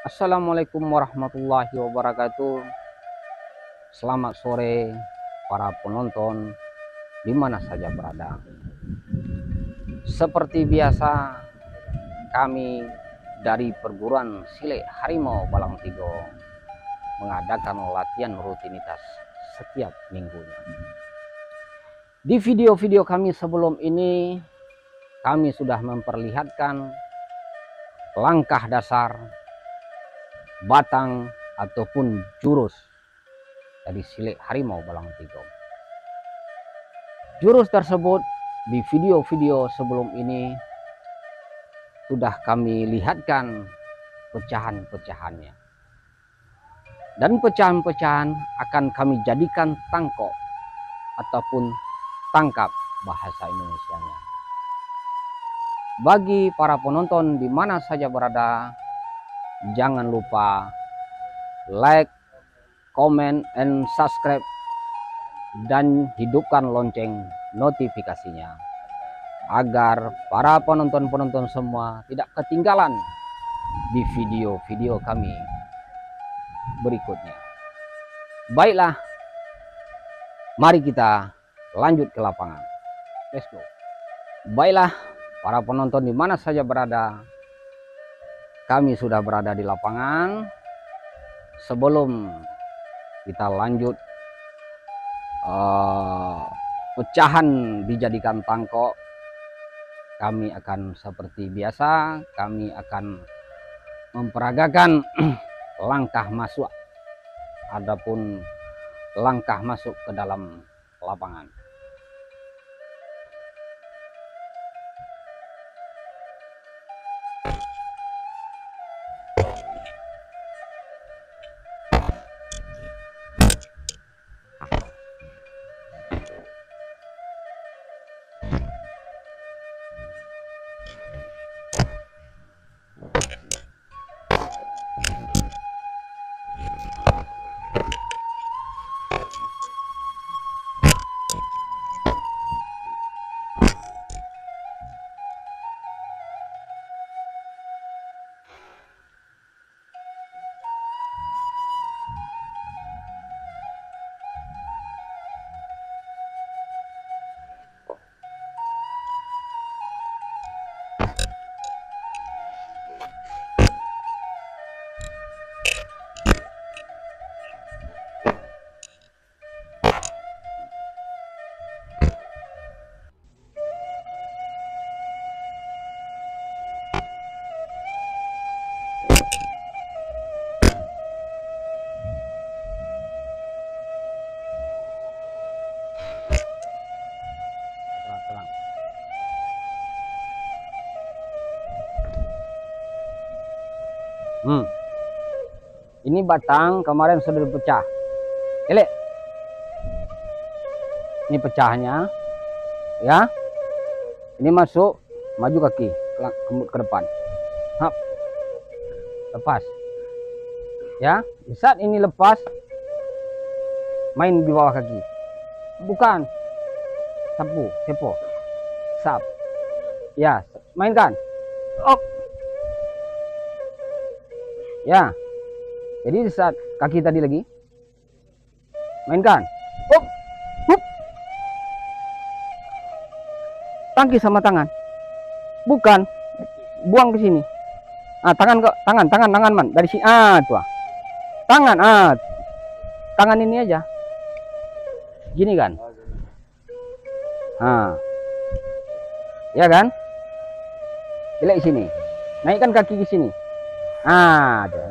Assalamualaikum warahmatullahi wabarakatuh. Selamat sore para penonton di mana saja berada. Seperti biasa, kami dari perguruan silet Harimau Balangtigo mengadakan latihan rutinitas setiap minggunya. Di video-video kami sebelum ini, kami sudah memperlihatkan langkah dasar, batang ataupun jurus dari silet Harimau Balangtigo. Jurus tersebut di video-video sebelum ini sudah kami lihatkan pecahan-pecahannya, dan pecahan-pecahan akan kami jadikan tangkok ataupun tangkap bahasa Indonesianya. Bagi para penonton di mana saja berada, jangan lupa like, comment, and subscribe, dan hidupkan lonceng notifikasinya agar para penonton-penonton semua tidak ketinggalan di video-video kami berikutnya. Baiklah, mari kita lanjut ke lapangan. Let's go. Baiklah, para penonton di mana saja berada, kami sudah berada di lapangan. Sebelum kita lanjut pecahan dijadikan tangkok, kami akan seperti biasa, kami akan memperagakan langkah masuk adapun langkah masuk ke dalam lapangan. Ini batang kemarin sudah dipecah. Elek. Ini pecahnya. Ya. Ini masuk, maju kaki, ke depan. Hap. Lepas. Ya, di saat ini lepas, main di bawah kaki. Bukan. Sapu, sepo. Sap. Ya, mainkan. Op. Ya. Jadi di saat kaki tadi lagi, mainkan. Up, up. Tangkis sama tangan. Bukan, buang ke sini. Tangan kok, tangan man dari sini. Tuh. Tangan, tangan ini aja. Gini kan. Ya kan? Lihat sini. Naikkan kaki ke sini.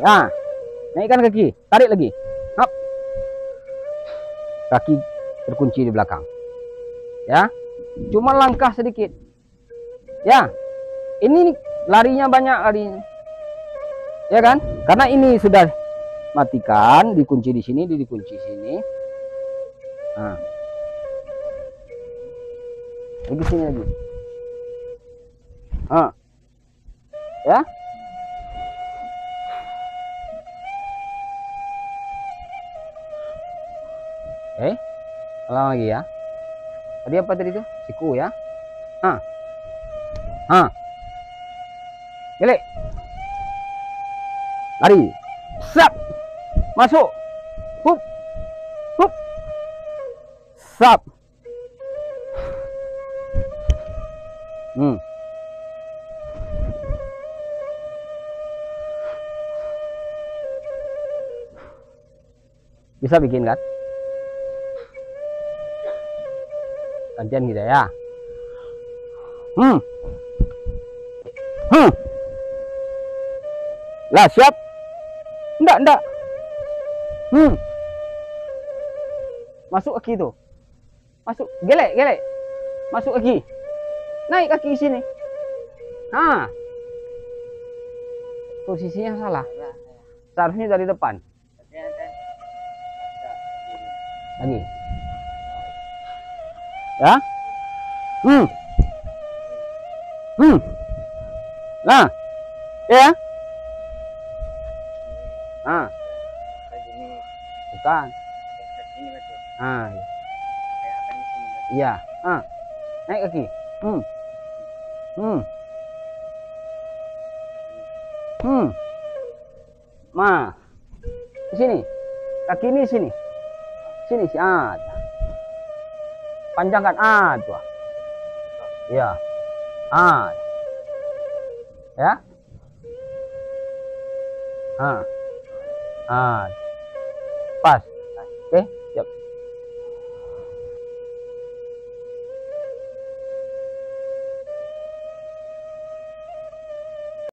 Ya. Naikkan kaki, tarik lagi. Hop. Kaki terkunci di belakang. Ya. Cuma langkah sedikit. Ya. Ini larinya banyak larinya. Ya kan? Karena ini sudah matikan, dikunci di sini, dikunci sini. Lagi sini lagi. Ya. Ulang lagi ya. Tadi apa tadi itu? Siku ya. Gelek. lari, sap, masuk, hup, hup, sap, bisa bikin kan? Gantian kita ya. Lah siap. Enggak. Masuk kaki tuh. Masuk, gelek. Masuk kaki. Naik kaki sini. Posisinya salah. Seharusnya dari depan. Lagi. Ya. Nah. Ya. Bukan. Iya. Naik kaki. Di sini. Kaki ini sini. Sini. Panjangkan. Tuh. Ya. Ya. Pas. Oke.